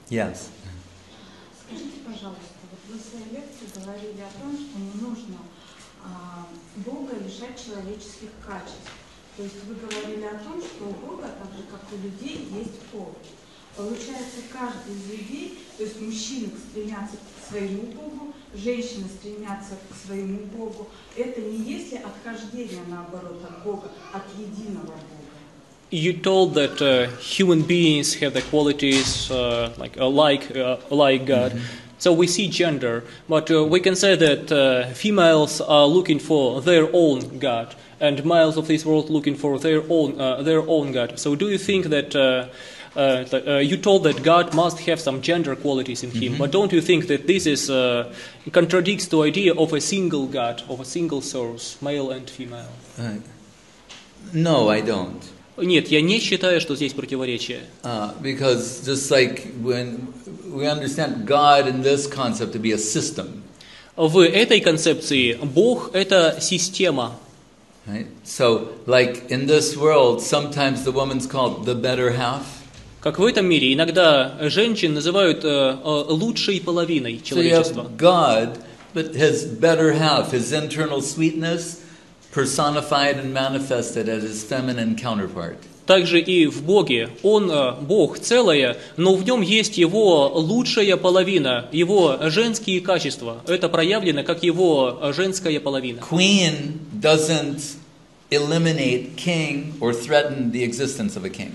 Yes. Скажите, пожалуйста, вот вы в своей лекции говорили о том, что не нужно Бога лишать человеческих качеств. То есть вы говорили о том, что у Бога, так же как у людей, есть пол. Получается, каждый из людей, то есть мужчины стремятся к своему Богу, женщины стремятся к своему Богу. Это не есть ли отхождение, наоборот, от Бога, от единого Бога? You told that human beings have the qualities like God. So we see gender, but we can say that females are looking for their own God, and males of this world looking for their own God. So do you think that you told that God must have some gender qualities in him, but don't you think that this is contradicts the idea of a single God, of a single source, male and female? No, I don't. Нет, я не считаю, что здесь противоречие. Because just like when we understand God in this concept to be a system. В этой концепции Бог — это система. Right? So, like in this world, sometimes the woman's called the better half. Как в этом мире иногда женщин называют лучшей половиной человечества. So you have God, but his better half, his internal sweetness, personified and manifested as his feminine counterpart. Также и в Боге. Он Бог целое, но в нем есть его лучшая половина, его женские качества. Это проявлено как его женская половина. Queen doesn't eliminate king or threaten the existence of a king.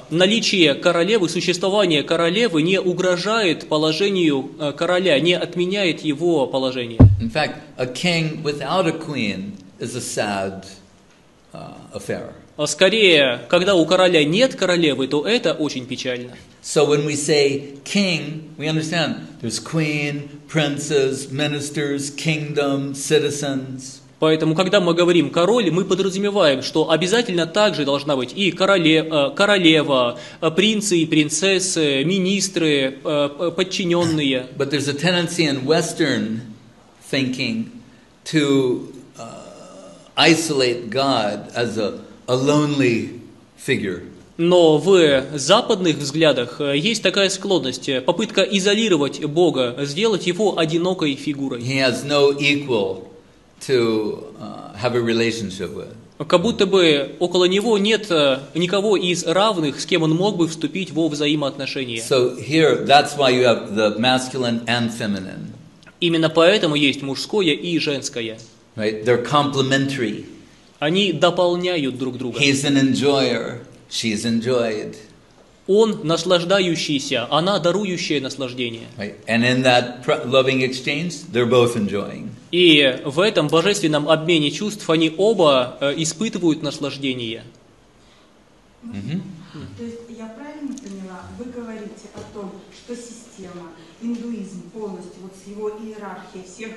Наличие королевы, существование королевы не угрожает положению короля, не отменяет его положение. In fact, a king without a queen is a sad affair. Скорее, когда у короля нет королевы, то это очень печально. So when we say king, we understand there's queen, princes, ministers, kingdom, citizens. Поэтому, когда мы говорим «король», мы подразумеваем, что обязательно также должна быть и королева, принцы и принцессы, министры, подчиненные. But there's a tendency in Western thinking to isolate God as a lonely figure. Но в западных взглядах есть такая склонность, попытка изолировать Бога, сделать его одинокой фигурой. He has no equal to have a relationship with. Как будто бы около него нет никого из равных, с кем он мог бы вступить во взаимоотношения. So here, that's why you have the masculine and feminine. Именно поэтому есть мужское и женское. Right? They're complementary. Они дополняют друг друга. He's an enjoyer. She's enjoyed. Он наслаждающийся, она дарующая наслаждение. Right? And in that loving exchange, they're both enjoying. И в этом божественном обмене чувств они оба испытывают наслаждение. То есть я правильно поняла? Вы говорите о том, что система, индуизм полностью, вот с его иерархией всех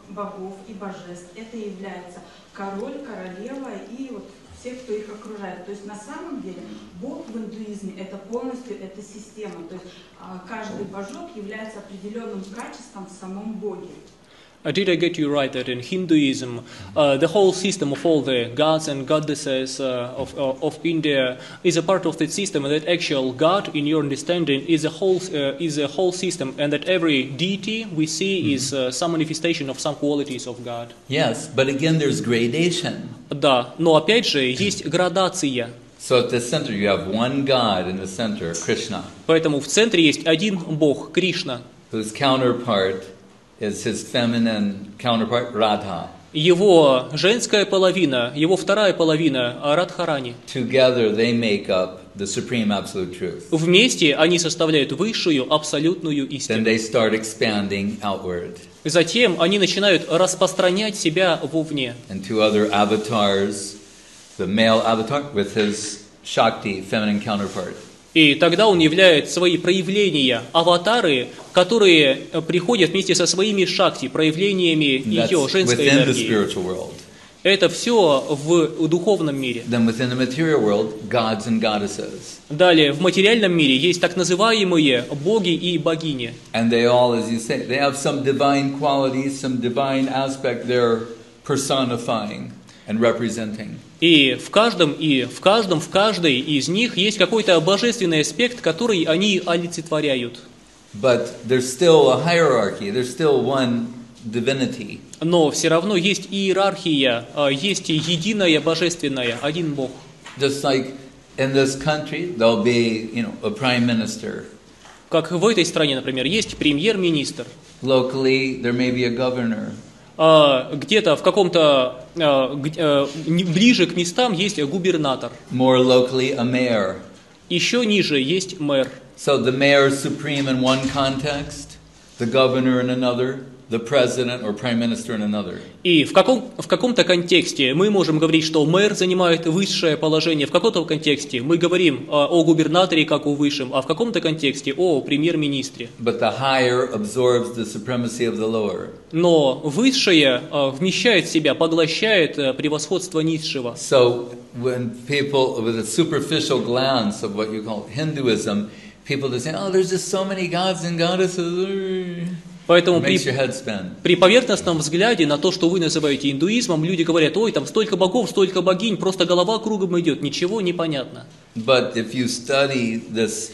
богов и божеств, это является король, королева и вот всех, кто их окружает. То есть на самом деле Бог в индуизме это полностью эта система. То есть каждый божок является определенным качеством в самом Боге. Did I get you right that in Hinduism, the whole system of all the gods and goddesses of India is a part of the system, and that actual God, in your understanding, is a whole system, and that every deity we see is some manifestation of some qualities of God. Yes, but again, there's gradation. Да, но опять же есть градация. So at the center, you have one God in the center, Krishna. Поэтому в центре есть один Бог, Кришна. Whose counterpart is his feminine counterpart, Radha. Его женская половина, его вторая половина, Радхарани. Together they make up the supreme absolute truth. Вместе они составляют высшую абсолютную истину. Then they start expanding outward. Затем они начинают распространять себя вовне. And two other avatars, the male avatar with his Shakti, feminine counterpart. И тогда он являет свои проявления, аватары, которые приходят вместе со своими шакти, проявлениями ее женской энергии. Это все в духовном мире. Далее, в материальном мире есть так называемые боги и богини. And they all, as you say, they have some divine qualities, some divine aspect they're personifying and representing. И в каждой из них есть какой-то божественный аспект, который они олицетворяют. But there's still a hierarchy, there's still one divinity. Но все равно есть иерархия, есть единое божественное, один Бог. Just like in this country, there'll be, a prime minister. Как в этой стране, например, есть премьер-министр. Locally, there may be a governor. Где-то в каком-то ближе к местам есть губернатор. More locally, a mayor. Еще ниже есть мэр. So the mayor is supreme in one context, the governor in another, the president or prime minister in another. И в каком-то контексте мы можем говорить, что мэр занимает высшее положение, в каком-то контексте мы говорим о губернаторе как о высшем, а в каком-то контексте о премьер-министре. But the higher absorbs the supremacy of the lower. Но высшее вмещает в себя, поглощает превосходство низшего. So when people, with a superficial glance of what you call Hinduism, people just say, oh, there's just so many gods and goddesses. Поэтому при поверхностном взгляде на то, что вы называете индуизмом, люди говорят, ой, там столько богов, столько богинь, просто голова кругом идет, ничего не понятно. But if you study this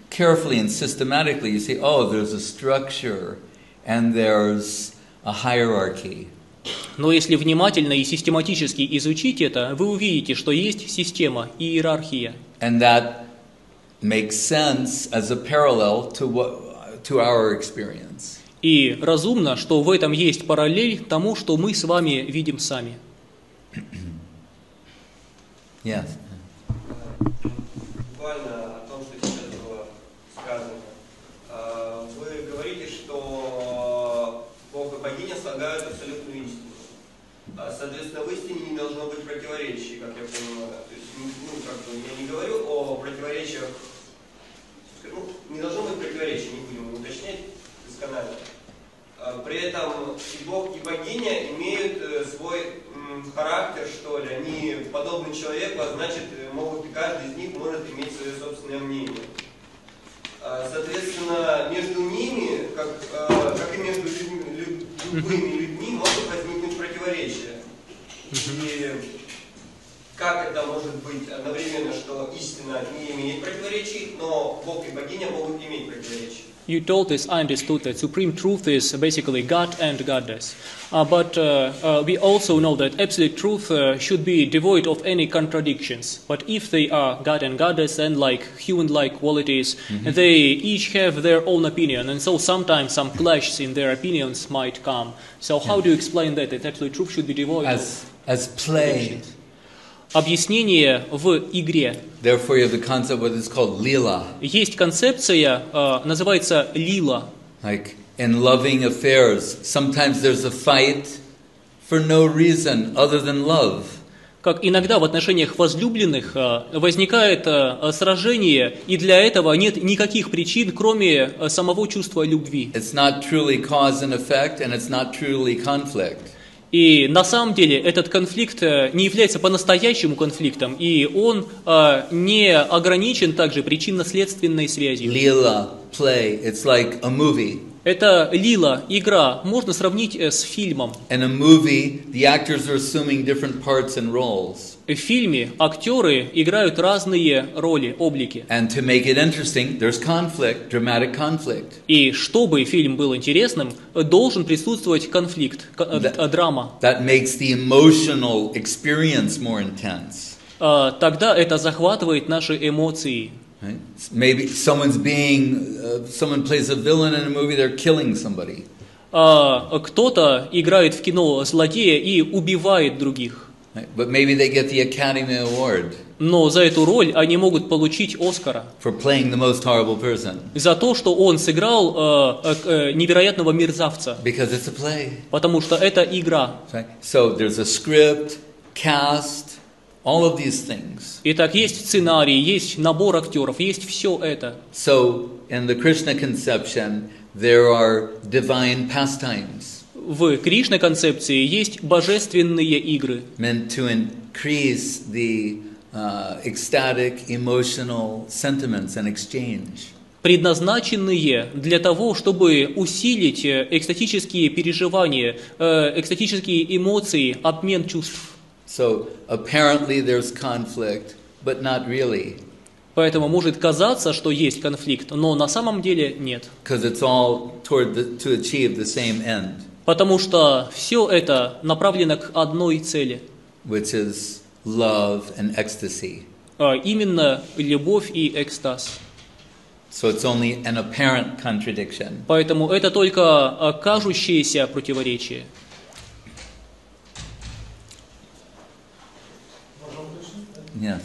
carefully and systematically, you see, oh, there's a structure and there's a hierarchy. Но если внимательно и систематически изучить это, вы увидите, что есть система и иерархия. And that makes sense as a parallel to our experience. И разумно, что в этом есть параллель тому, что мы с вами видим сами. Yes. Буквально о том, что сейчас было сказано. Вы говорите, что Бог и богиня слагают абсолютную истину. Соответственно, в истине не должно быть противоречий, как я понимаю. То есть, я не говорю о противоречиях. Не должно быть противоречий, не будем уточнять досконально. При этом и Бог, и богиня имеют свой характер, что ли. Они подобны человеку, а значит, каждый из них может иметь свое собственное мнение. Соответственно, между ними, как и между любыми людьми, могут возникнуть противоречия. И как это может быть одновременно, что истина не имеет противоречий, но Бог и богиня могут иметь противоречия? You told us, I understood that supreme truth is basically God and goddess. But we also know that absolute truth should be devoid of any contradictions. But if they are God and goddess and like human-like qualities, they each have their own opinion. And so sometimes some clashes in their opinions might come. So how do you explain that absolute truth should be devoid as play? Объяснение в игре. Therefore, you have the concept of what is called lila. Есть концепция, называется лила. Like in loving affairs, sometimes there's a fight for no reason other than love. Как иногда в отношениях возлюбленных возникает сражение, и для этого нет никаких причин, кроме самого чувства любви. It's not truly cause and effect, and it's not truly conflict. И на самом деле этот конфликт не является по-настоящему конфликтом, и он не ограничен также причинно-следственной связью. Lila, play, it's like a movie. Это лила, игра, можно сравнить с фильмом. In a movie, the actors are assuming different parts and roles. В фильме актеры играют разные роли, облики. And to make it interesting, there's conflict, dramatic conflict. И чтобы фильм был интересным, должен присутствовать конфликт, драма. That makes the emotional experience more intense. Тогда это захватывает наши эмоции. Right? Maybe someone plays a villain in a movie, they're killing somebody. Кто-то играет в кино злодея и убивает других. But maybe they get the Academy Award. Но за эту роль они могут получить Оскара. For playing the most horrible person. За то, что он сыграл невероятного мерзавца. Because it's a play. Потому что это игра. So there's a script, cast, all of these things. Итак, есть сценарий, есть набор актеров, есть все это. So in the Krishna conception, there are divine pastimes. В Кришна концепции есть божественные игры. Meant to increase the ecstatic emotional sentiments and exchange. Предназначенные для того, чтобы усилить экстатические переживания, экстатические эмоции, обмен чувств. So apparently there's conflict, but not really. Поэтому может казаться, что есть конфликт, но на самом деле нет. Because it's all to achieve the same end, Потому что все это направлено к одной цели. which is love and ecstasy. Именно любовь и экстаз. So it's only an apparent contradiction. Поэтому это только кажущееся противоречие. Yes.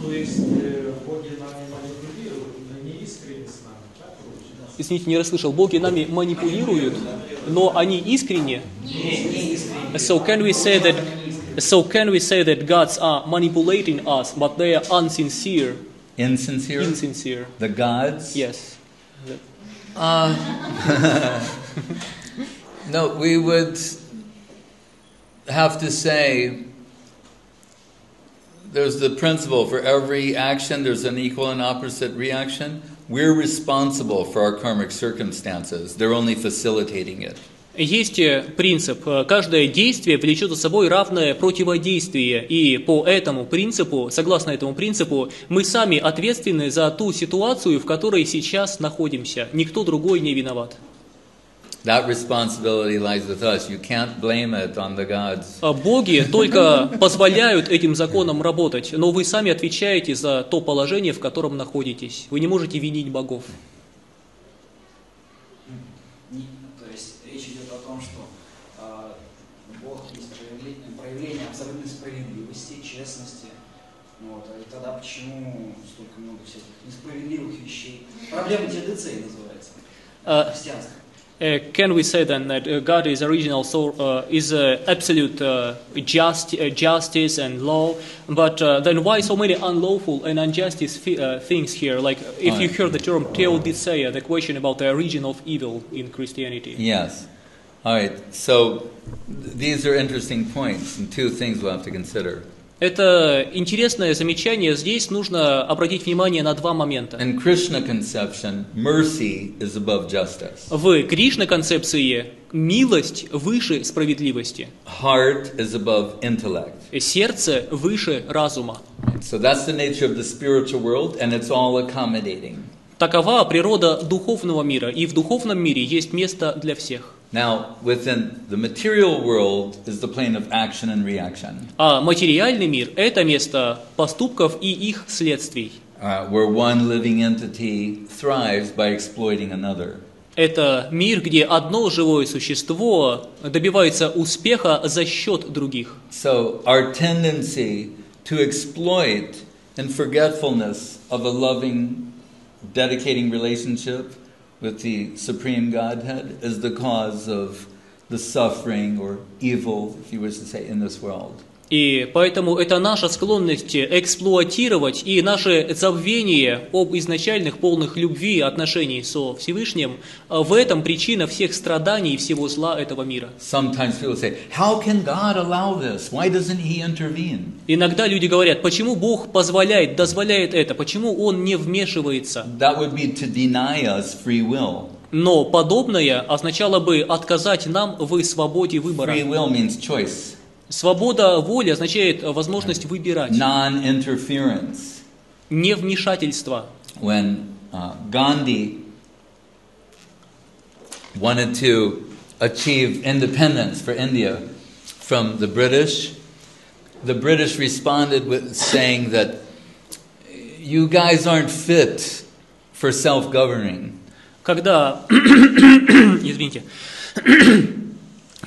То есть боги нами манипулируют, но не искренне с нами, так получается? Извините, не расслышал. Боги нами манипулируют, но они искренне. So can we say that gods are manipulating us, but they are unsincere? Insincere? Insincere. The gods? Yes. No, we would have to say there's the principle for every action, there's an equal and opposite reaction. We're responsible for our karmic circumstances. They're only facilitating it. Есть принцип. Каждое действие влечет за собой равное противодействие. И по этому принципу, согласно этому принципу, мы сами ответственны за ту ситуацию, в которой сейчас находимся. Никто другой не виноват. That responsibility lies with us. You can't blame it on the gods. Боги только позволяют этим законам работать, но вы сами отвечаете за то положение, в котором находитесь. Вы не можете винить богов. То есть речь идет о том, что Бог есть проявление абсолютной справедливости, честности. Вот. И тогда почему столько много всяких несправедливых вещей? Проблема теодицеи называется. Христианская. Can we say then that God is original, is absolute justice and law, but then why so many unlawful and injustice things here? Like if you hear the term theodiceia, the question about the origin of evil in Christianity. Yes. All right. So these are interesting points and two things we'll have to consider. Это интересное замечание. Здесь нужно обратить внимание на два момента. In Krishna conception, mercy is above justice. В Кришна-концепции милость выше справедливости. Heart is above intellect. Сердце выше разума. So that's the nature of the spiritual world, and it's all accommodating. Такова природа духовного мира, и в духовном мире есть место для всех. Now, within the material world is the plane of action and reaction. А материальный мир – это место поступков и их следствий. Where one living entity thrives by exploiting another. Это мир, где одно живое существо добивается успеха за счет других. So our tendency to exploit in forgetfulness of a loving, dedicating relationship with the Supreme Godhead is the cause of the suffering or evil, if you wish to say, in this world. И поэтому это наша склонность эксплуатировать и наше забвение об изначальных полных любви отношений со Всевышним, в этом причина всех страданий и всего зла этого мира. Sometimes people say, how can God allow this? Why doesn't He intervene? Иногда люди говорят, почему Бог позволяет, дозволяет это, почему Он не вмешивается? That would be to deny us free will. Но подобное означало бы отказать нам в свободе выбора. Free will means choice. Свобода воли означает возможность выбирать. Non-interference. Невмешательство. When Gandhi wanted to achieve independence for India from the British responded with saying that you guys aren't fit for self-governing. Когда, извините,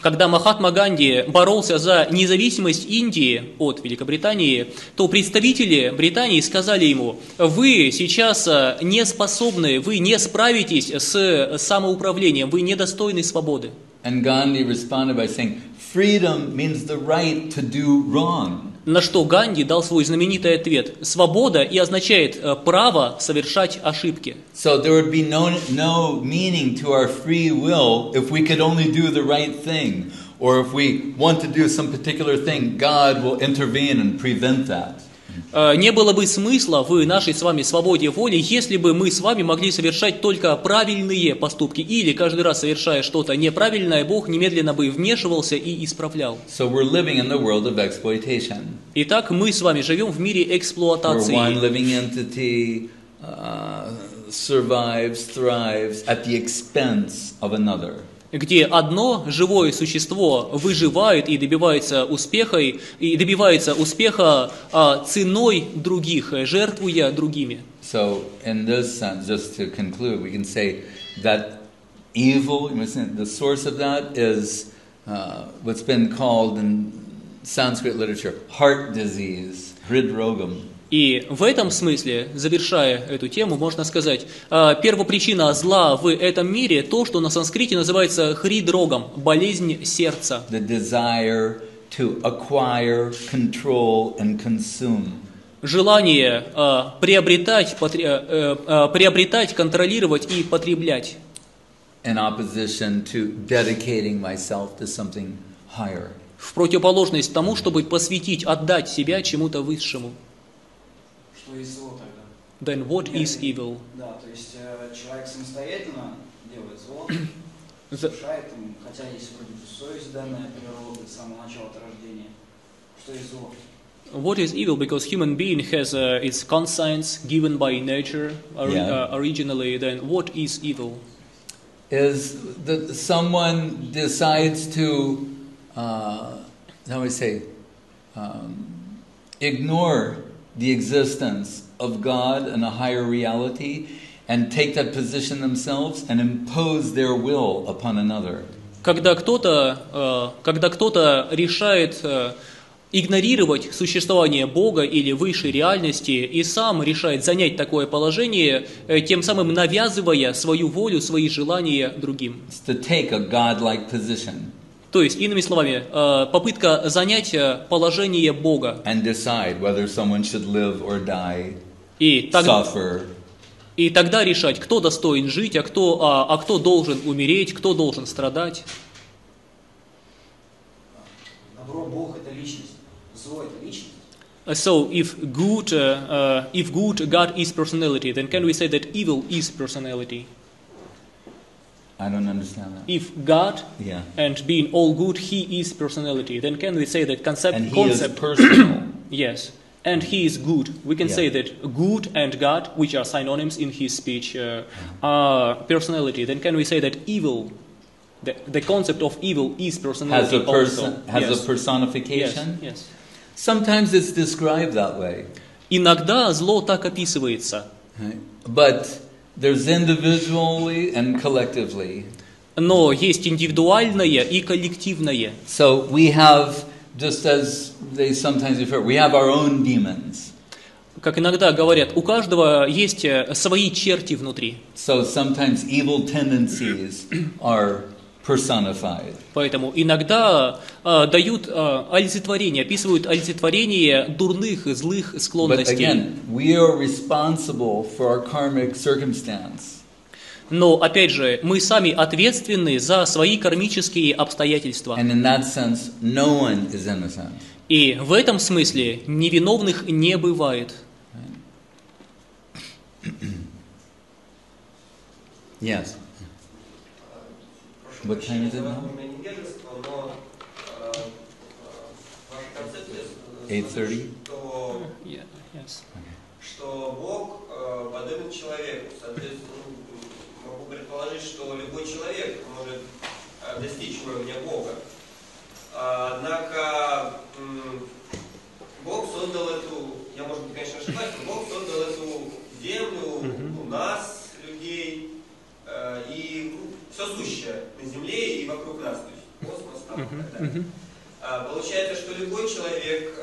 когда Махатма Ганди боролся за независимость Индии от Великобритании, то представители Британии сказали ему: вы сейчас не способны, вы не справитесь с самоуправлением, вы недостойны свободы. And Gandhi responded by saying, freedom means the right to do wrong. На что Ганди дал свой знаменитый ответ: свобода и означает право совершать ошибки. So there would be no meaning to our free will if we could only do the right thing, or if we want to do some particular thing, God will intervene and prevent that. Не было бы смысла в нашей с вами свободе воли, если бы мы с вами могли совершать только правильные поступки. Или каждый раз, совершая что-то неправильное, Бог немедленно бы вмешивался и исправлял. So we're living in the world of exploitation. Итак, мы с вами живем в мире Where эксплуатации, one living entity survives, thrives at the expense of another. где одно живое существо выживает и добивается успеха ценой других, жертвуя другими. So, in this sense, just to conclude, we can say that evil, the source of that is what's been called in Sanskrit literature heart disease, hridrogam. И в этом смысле, завершая эту тему, можно сказать, первопричина зла в этом мире то, что на санскрите называется хридрогам, болезнь сердца. The desire to acquire, control, and consume. Желание приобретать, контролировать и потреблять. In opposition to dedicating myself to something higher. В противоположность тому, чтобы посвятить, отдать себя чему-то высшему. Что есть зло тогда? Then what is evil? Да, то есть человек самостоятельно делает зло, совершает, хотя есть вроде бы совесть данная природы с самого начала от рождения. Что есть зло? What is evil? Because human being has its conscience given by nature originally. Then what is evil? Is that someone decides to, how do we say, ignore the existence of God and a higher reality and take that position themselves and impose their will upon another. Когда кто-то решает игнорировать существование Бога или высшей реальности и сам решает занять такое положение, тем самым навязывая свою волю, свои желания другим. It's to take a godlike position. То есть, иными словами, попытка занять положение Бога. And decide whether someone should live or die, И suffer. тогда решать, кто достоин жить, а кто должен умереть, кто должен страдать. Добро, Бог – это личность, зло – это личность. So, if good God is personality, then can we say that evil is personality? I don't understand that. If God Yeah. and being all good, He is personality, then can we say that And he is personal. Yes, and He is good. We can Yeah. say that good and God, which are synonyms in His speech, are personality. Then can we say that evil, the concept of evil is personality also? Has Yes. a personification. Yes. Sometimes it's described that way. Иногда зло так описывается. Right? But there's individually and collectively. Но есть индивидуальное и коллективное. So we have, just as they sometimes refer, we have our own demons. Как иногда говорят, у каждого есть свои черти внутри. So sometimes evil tendencies are personified. Поэтому иногда дают олицетворение, описывают олицетворение дурных, злых But склонностей. again, we are responsible for our karmic circumstance. Но, опять же, мы сами ответственны за свои кармические обстоятельства. And in that sense, no one is innocent. И в этом смысле невиновных не бывает. Yes. What time is it now? 8:30. Что Бог подобен человеку. Соответственно, могу предположить, что любой человек может достичь уровня Бога. Однако Бог создал эту, я, может быть, конечно, ошибаюсь, но Бог создал эту землю, нас, людей, и все сущее на земле и вокруг нас, то есть космос там и так далее. Получается, что любой человек,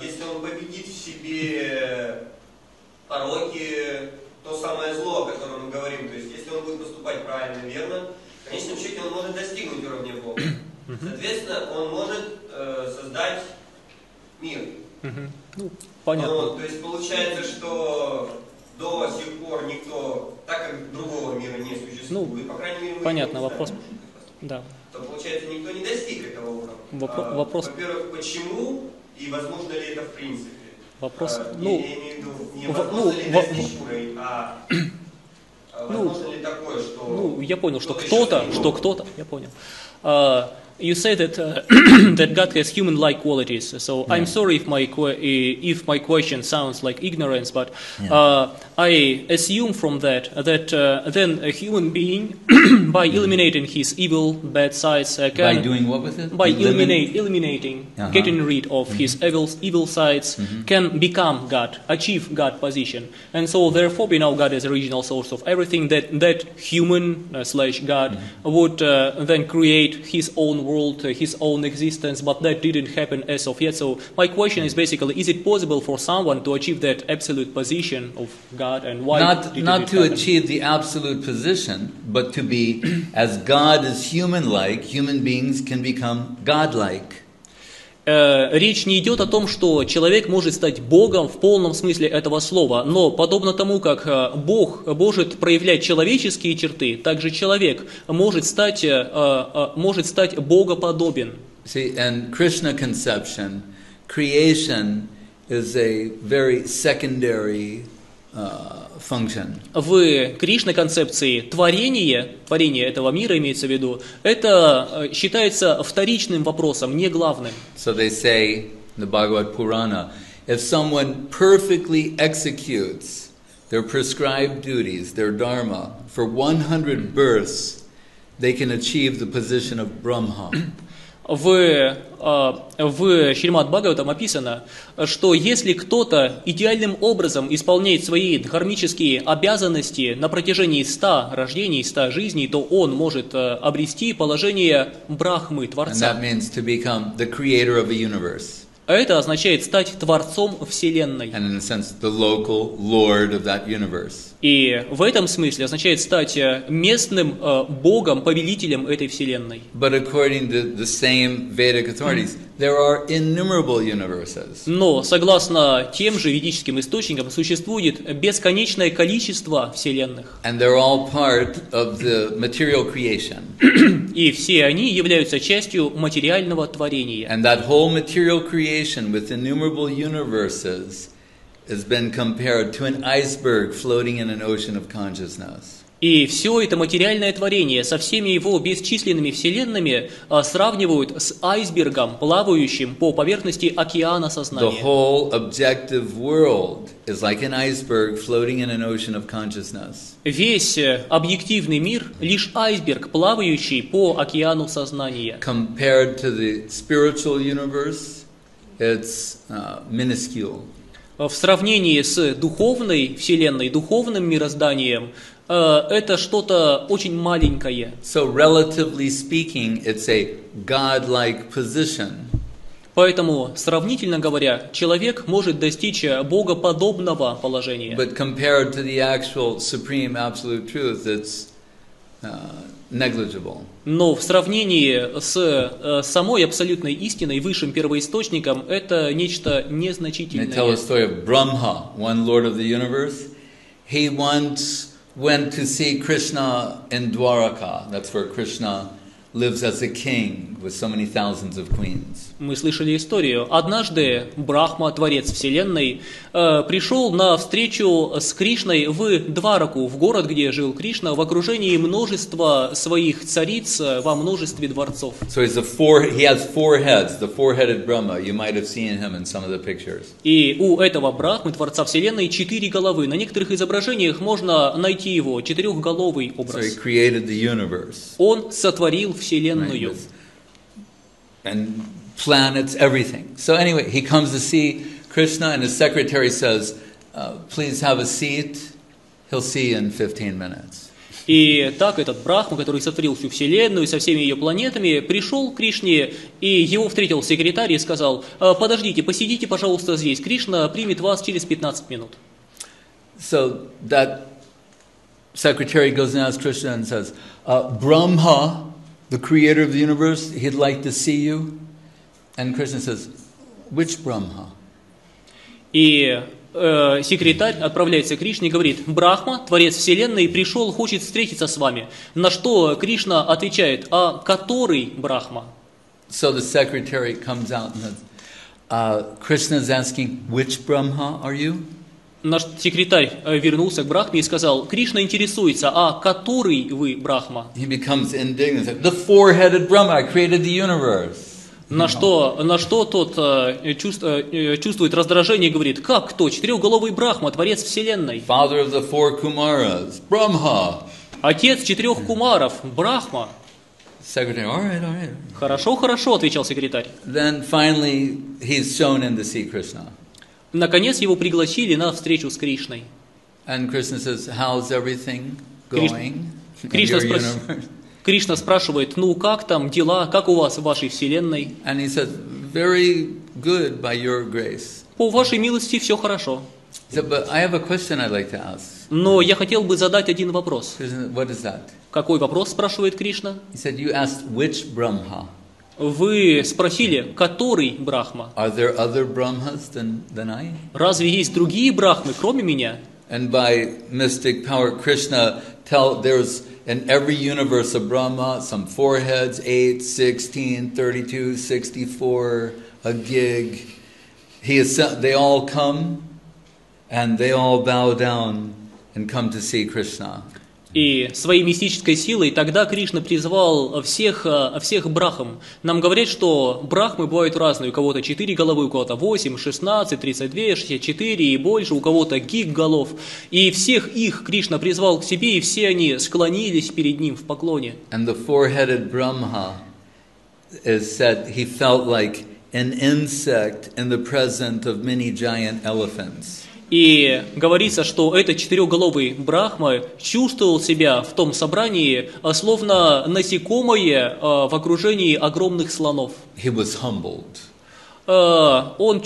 если он победит в себе пороки, то самое зло, о котором мы говорим, то есть если он будет поступать правильно, верно, в конечном счете он может достигнуть уровня Бога. Соответственно, он может создать мир. Ну, понятно. То есть получается, что до сих пор никто, так как другого мира не существует, Ну, по крайней мере, мы понятно, не вопрос. знаем, Да. то получается, никто не достиг этого уровня. Вопрос. Во-первых, почему и возможно ли это в принципе? Вопрос, Я имею в виду не возможно ли достичь уровень, а возможно ли такое, что... я понял, что кто-то, я понял. You say that that God has human-like qualities. So I'm sorry if my question sounds like ignorance, but I assume from that then a human being, by eliminating his evil, bad sides, can By doing what with it? by eliminating, getting rid of his evil sides, can become God, achieve God position, and so therefore we know God is the original source of everything. That human slash God would then create his own world, his own existence, but that didn't happen as of yet. So my question is basically: is it possible for someone to achieve that absolute position of God, and why? Not to achieve the absolute position, but to be as God is human-like. Human beings can become God-like. Речь не идет о том, что человек может стать Богом в полном смысле этого слова, но подобно тому, как Бог может проявлять человеческие черты, также человек может стать богоподобен. See, in Krishna conception, creation is a very secondary function. В Кришна-концепции творение этого мира имеется в виду, это считается вторичным вопросом, не главным. So they say in the Bhagavad Purana, if someone perfectly executes their prescribed duties, their dharma, for 100 births, they can achieve the position of Brahma. В Шримад Бхагаватам описано, что если кто-то идеальным образом исполняет свои дхармические обязанности на протяжении 100 рождений, 100 жизней, то он может обрести положение Брахмы, Творца. And that means to become the creator of a universe. А это означает стать Творцом Вселенной. And in a sense, the local lord of that universe. И в этом смысле означает стать местным Богом, повелителем этой Вселенной. But according to the same Vedic authorities, there are innumerable universes. Но, согласно тем же ведическим источникам, существует бесконечное количество вселенных. And they're all part of the material creation. И все они являются частью материального творения. And that whole material creation with innumerable universes has been compared to an iceberg floating in an ocean of consciousness. И все это материальное творение со всеми его бесчисленными вселенными сравнивают с айсбергом, плавающим по поверхности океана сознания. The whole objective world is like an iceberg floating in an ocean of consciousness. Весь объективный мир лишь айсберг, плавающий по океану сознания. Compared to the spiritual universe, it's minuscule. В сравнении с духовной вселенной, духовным мирозданием, это что-то очень маленькое. So relatively speaking, it's a God-like position. Поэтому, сравнительно говоря, человек может достичь богоподобного положения. But compared to the actual supreme absolute truth, it's negligible. Но в сравнении с самой абсолютной истиной, высшим первоисточником, это нечто They незначительное. tell a story of Brahma, one lord of the universe. He once went to see Krishna in Dwaraka. That's where Krishna lives as a king with so many thousands of queens. Мы слышали историю. Однажды Брахма, Творец Вселенной, пришел на встречу с Кришной в Двараку, в город, где жил Кришна, в окружении множества своих цариц во множестве дворцов. So he has 4 heads, the 4-headed Brahma. You might have seen him in some of the pictures. И у этого Брахмы, Творца Вселенной, 4 головы. На некоторых изображениях можно найти его, 4-головый So образ. he created the universe. Он сотворил Вселенную. Right, and planets, everything. So anyway, he comes to see Krishna, and his secretary says, please have a seat. He'll see you in 15 minutes. И так этот Брахма, который сотворил всю Вселенную со всеми ее планетами, пришел к Кришне, и его встретил секретарь и сказал: подождите, посидите, пожалуйста, здесь. Кришна примет вас через 15 минут. So that secretary goes and asks Krishna and says, Brahma, the creator of the universe, he'd like to see you. And Krishna says, which Brahma? И секретарь отправляется к Кришне и говорит: Брахма, Творец Вселенной, пришел, хочет встретиться с вами. На что Кришна отвечает: а который Брахма? So the secretary comes out and says, Krishna is asking, which Brahma are you? Наш секретарь вернулся к Брахме и сказал, Кришна интересуется, а который вы Брахма? He becomes indignant. The four-headed Brahma, I created the universe. На что тот чувствует раздражение и говорит, как кто? Четырехголовый Брахма, творец вселенной. Father of the four Kumaras, Brahma. Отец четырех кумаров, Брахма. Secretary, all right. Хорошо, хорошо, отвечал секретарь. Then finally he's shown in to see Krishna. Наконец его пригласили на встречу с Кришной. And Krishna says, how's everything going? Кришна спрашивает, ну как там дела, как у вас в вашей вселенной? And he says, very good by your grace. По вашей милости все хорошо. He said, but I have a question I'd like to ask. Но я хотел бы задать один вопрос. What is that? Какой вопрос, спрашивает Кришна? He said, you asked which Brahma? Вы спросили, который Брахма? Are there other Brahmas than I? Разве есть другие Брахмы, кроме меня? And by mystic power, Krishna there's in every universe of Brahma, some four heads, 8, 16, 32, 64, a gig. They all come and they all bow down and come to see Krishna. И своей мистической силой тогда Кришна призвал всех брахм. Нам говорят, что брахмы бывают разные. У кого-то 4 головы, у кого-то 8, 16, 32, 64 и больше, у кого-то гиг голов. И всех их Кришна призвал к себе, и все они склонились перед ним в поклоне. And the four-headed Brahma is said he felt like an insect in the presence of many giant elephants. И говорится, что этот четырехголовый Брахма чувствовал себя в том собрании, словно насекомое в окружении огромных слонов. He was humbled. Он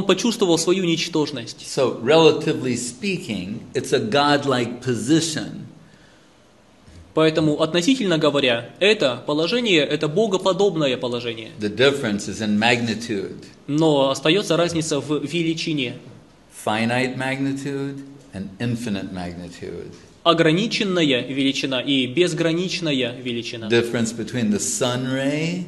почувствовал свою ничтожность. So, relatively speaking, it's a godlike position. Поэтому, относительно говоря, это положение, это богоподобное положение. The difference is in magnitude. Но остается разница в величине. Finite magnitude and infinite magnitude. Ограниченная величина и безграничная величина. Difference between the sun ray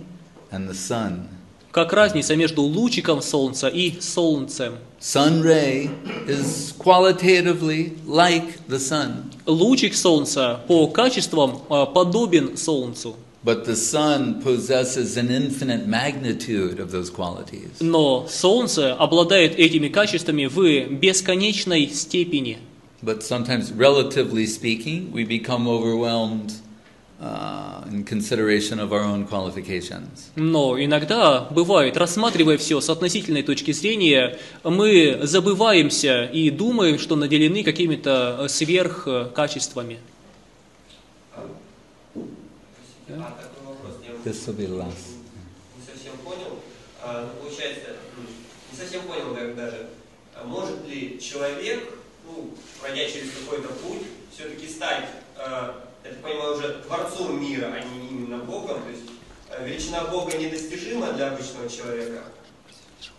and the sun. Как разница между лучиком солнца и солнцем. Sun ray is qualitatively like the sun. Лучик солнца по качествам подобен солнцу. But the sun possesses an infinite magnitude of those qualities. Но солнце обладает этими качествами в бесконечной степени. But sometimes, relatively speaking, we become overwhelmed in consideration of our own qualifications. Но иногда бывает, рассматривая все с относительной точки зрения, мы забываемся и думаем, что наделены какими-то сверхкачествами. Такой вопрос. This will be last. Не совсем понял. Получается, не совсем понял даже. Может ли человек, пройдя через какой-то путь, все-таки стать, я так понимаю, уже творцом мира, а не именно Богом? То есть величина Бога недостижима для обычного человека.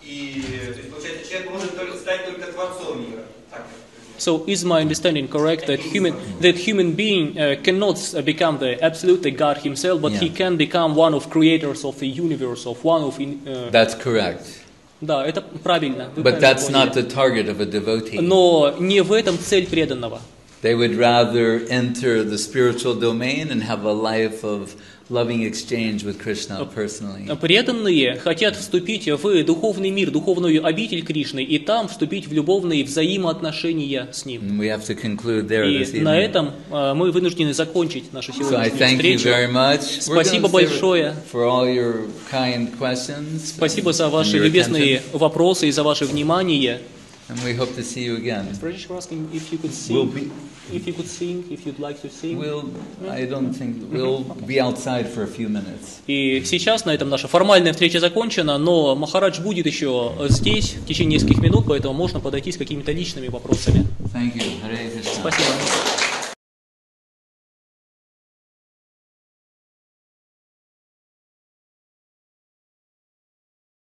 И то есть, получается, человек может стать только творцом мира. Так. So is my understanding correct that human being cannot become the absolute God himself, but he can become one of creators of the universe, of one of. That's correct. Да, это правильно. But that's not the target of a devotee. Но не в этом цель преданного. They would rather enter the spiritual domain and have a life of loving exchange with Krishna personally. Преданные хотят вступить в духовный мир, духовную обитель Кришны, и там вступить в любовные взаимоотношения с Ним. And we have to conclude there this И evening. на этом мы вынуждены закончить нашу So I сегодняшнюю thank you встречу. very much. Спасибо большое. For all your kind questions. Спасибо за ваши and your любезные attention. вопросы и за ваше внимание. And we hope to see you again. If you could sing, if you'd like to sing. We'll be outside for a few minutes. И сейчас на этом наша формальная встреча закончена, но Махарадж будет еще здесь в течение нескольких минут, поэтому можно подойти с какими-то личными вопросами. Thank you. Hare Krishna. Спасибо.